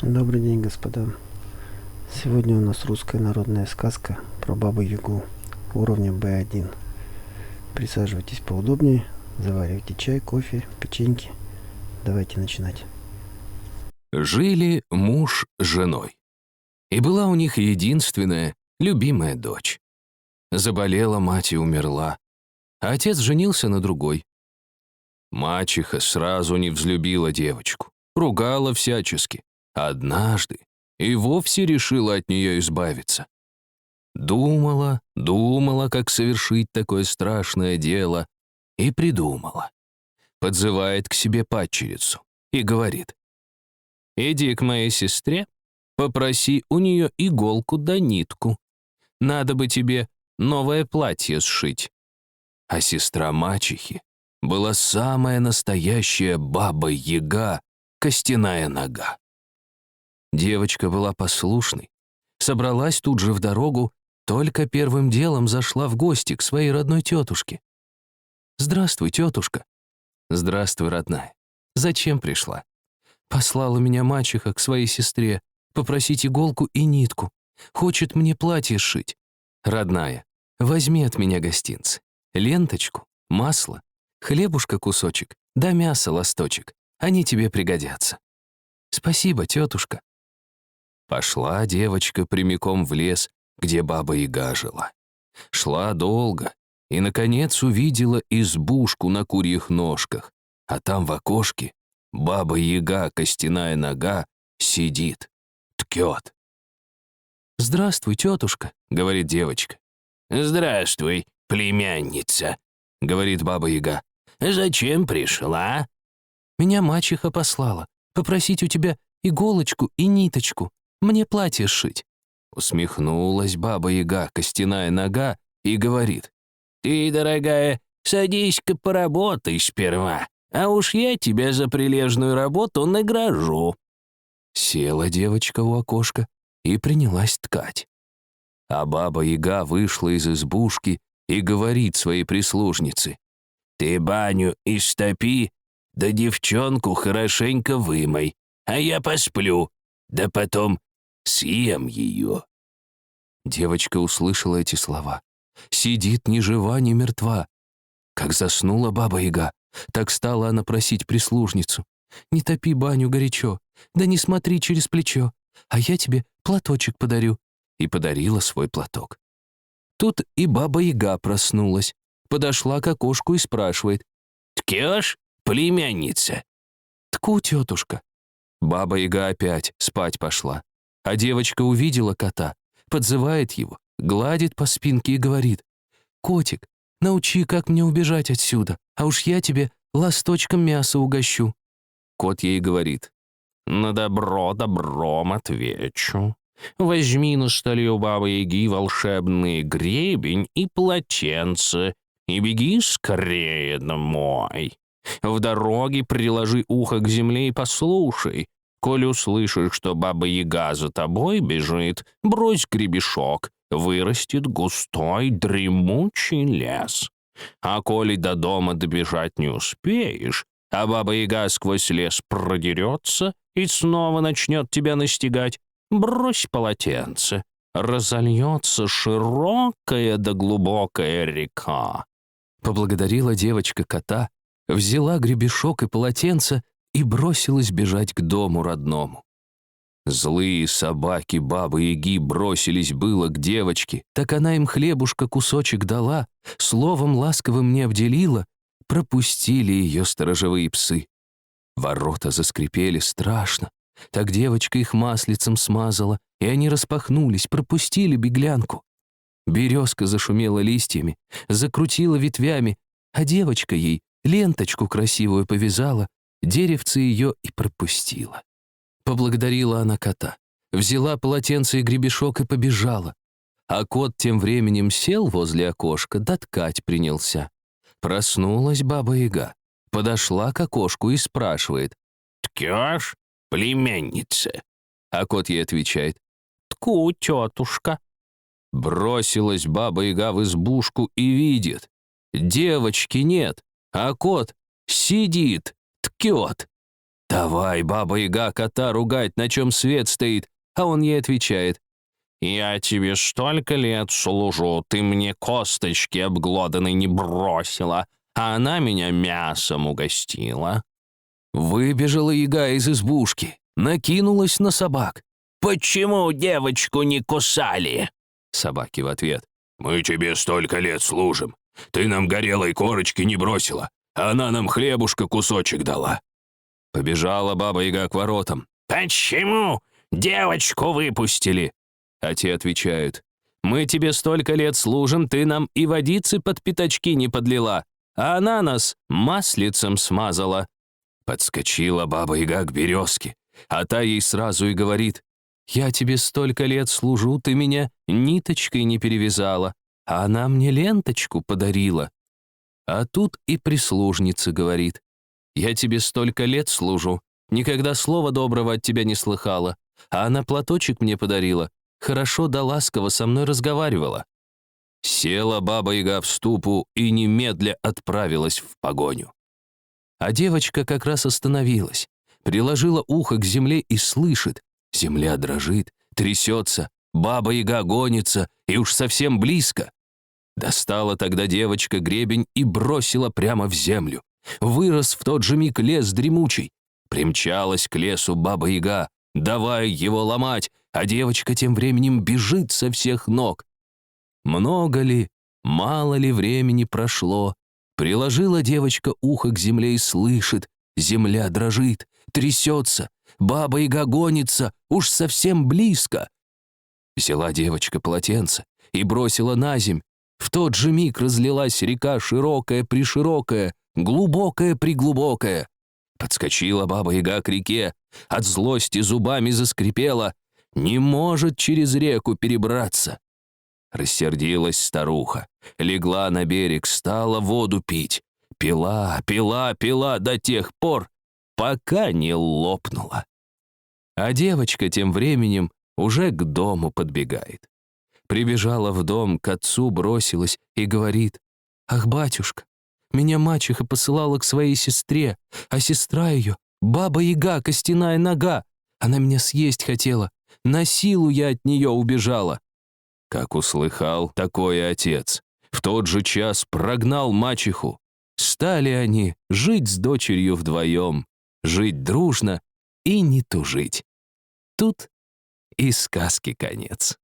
Добрый день, господа. Сегодня у нас русская народная сказка про Бабу-Ягу уровня Б1. Присаживайтесь поудобнее, заваривайте чай, кофе, печеньки. Давайте начинать. Жили муж с женой. И была у них единственная, любимая дочь. Заболела мать и умерла, а отец женился на другой. Мачеха сразу не взлюбила девочку, ругала всячески. Однажды и вовсе решила от нее избавиться. Думала, как совершить такое страшное дело, и придумала. Подзывает к себе падчерицу и говорит: «Иди к моей сестре, попроси у нее иголку да нитку. Надо бы тебе новое платье сшить». А сестра мачехи была самая настоящая баба-яга, костяная нога. Девочка была послушной, собралась тут же в дорогу, только первым делом зашла в гости к своей родной тетушке. «Здравствуй, тетушка». «Здравствуй, родная. Зачем пришла?» «Послала меня мачеха к своей сестре попросить иголку и нитку. Хочет мне платье сшить. Родная, возьми от меня гостинцы. Ленточку, масло, хлебушка кусочек, да мясо лосточек. Они тебе пригодятся». «Спасибо, тетушка». Пошла девочка прямиком в лес, где Баба-Яга жила. Шла долго и, наконец, увидела избушку на курьих ножках, а там в окошке Баба-Яга, костяная нога, сидит, ткет. «Здравствуй, тетушка», — говорит девочка. «Здравствуй, племянница», — говорит Баба-Яга. «Зачем пришла?» «Меня мачеха послала попросить у тебя иголочку и ниточку, мне платье сшить». Усмехнулась Баба-Яга, костяная нога, и говорит: «Ты, дорогая, садись-ка поработай сперва, а уж я тебя за прилежную работу награжу». Села девочка у окошка и принялась ткать. А Баба-Яга вышла из избушки и говорит своей прислужнице: «Ты баню истопи, да девчонку хорошенько вымой, а я посплю, да потом съем ее». Девочка услышала эти слова. Сидит ни жива, ни мертва. Как заснула Баба-Яга, так стала она просить прислужницу: «Не топи баню горячо, да не смотри через плечо, а я тебе платочек подарю». И подарила свой платок. Тут и Баба-Яга проснулась, подошла к окошку и спрашивает: «Ткешь, племянница?» «Тку, тетушка». Баба-Яга опять спать пошла, а девочка увидела кота, подзывает его, гладит по спинке и говорит: «Котик, научи, как мне убежать отсюда, а уж я тебе ласточком мяса угощу». Кот ей говорит: «На добро добром отвечу. Возьми на столе у Бабы-Яги волшебный гребень и полотенце и беги скорее домой. В дороге приложи ухо к земле и послушай. Коль услышишь, что Баба-Яга за тобой бежит, брось гребешок, вырастет густой дремучий лес. А коли до дома добежать не успеешь, а Баба-Яга сквозь лес продерется и снова начнет тебя настигать, брось полотенце, разольется широкая да глубокая река». Поблагодарила девочка кота, взяла гребешок и полотенце и бросилась бежать к дому родному. Злые собаки Бабы-Яги бросились было к девочке, так она им хлебушка кусочек дала, словом ласковым не обделила, пропустили ее сторожевые псы. Ворота заскрипели страшно, так девочка их маслицем смазала, и они распахнулись, пропустили беглянку. Березка зашумела листьями, закрутила ветвями, а девочка ей ленточку красивую повязала, деревце ее и пропустила. Поблагодарила она кота, взяла полотенце и гребешок и побежала. А кот тем временем сел возле окошка, да ткать принялся. Проснулась Баба-Яга, подошла к окошку и спрашивает: «Ткешь, племянница?» А кот ей отвечает: «Тку, тетушка». Бросилась Баба-Яга в избушку и видит: девочки нет, а кот сидит, ткет. Давай, Баба-Яга, кота ругать, на чем свет стоит, а он ей отвечает: «Я тебе столько лет служу, ты мне косточки обглоданной не бросила, а она меня мясом угостила». Выбежала Яга из избушки, накинулась на собак. «Почему девочку не кусали?» Собаки в ответ: «Мы тебе столько лет служим. Ты нам горелой корочки не бросила, а она нам хлебушка кусочек дала». побежала Баба-Яга к воротам. «Почему девочку выпустили?» А те отвечают: мы тебе столько лет служим, ты нам и водицы под пятачки не подлила, а она нас маслицем смазала. Подскочила Баба-Яга к березке, а та ей сразу и говорит: я тебе столько лет служу, ты меня ниточкой не перевязала, а она мне ленточку подарила. А тут и прислужница говорит: я тебе столько лет служу, никогда слова доброго от тебя не слыхала, а она платочек мне подарила, хорошо да ласково со мной разговаривала. Села Баба-Яга в ступу и немедля отправилась в погоню. А девочка как раз остановилась, приложила ухо к земле и слышит: земля дрожит, трясется, Баба-Яга гонится и уж совсем близко. Достала тогда девочка гребень и бросила прямо в землю. Вырос в тот же миг лес дремучий. Примчалась к лесу Баба-Яга, давай его ломать, а девочка тем временем бежит со всех ног. Много ли, мало ли времени прошло, приложила девочка ухо к земле и слышит: земля дрожит, трясется, Баба-Яга гонится, уж совсем близко. Взяла девочка полотенце и бросила на земь. В тот же миг разлилась река широкая-приширокая, глубокая-приглубокая. Подскочила Баба-Яга к реке, от злости зубами заскрипела, не может через реку перебраться. Рассердилась старуха, легла на берег, стала воду пить. Пила, пила, пила до тех пор, пока не лопнула. А девочка тем временем уже к дому подбегает. Прибежала в дом, к отцу бросилась и говорит: «Ах, батюшка, меня мачеха посылала к своей сестре, а сестра ее — Баба-Яга, костяная нога. Она меня съесть хотела, на силу я от нее убежала». Как услыхал такое отец, в тот же час прогнал мачеху. Стали они жить с дочерью вдвоем, жить дружно и не тужить. Тут и сказки конец.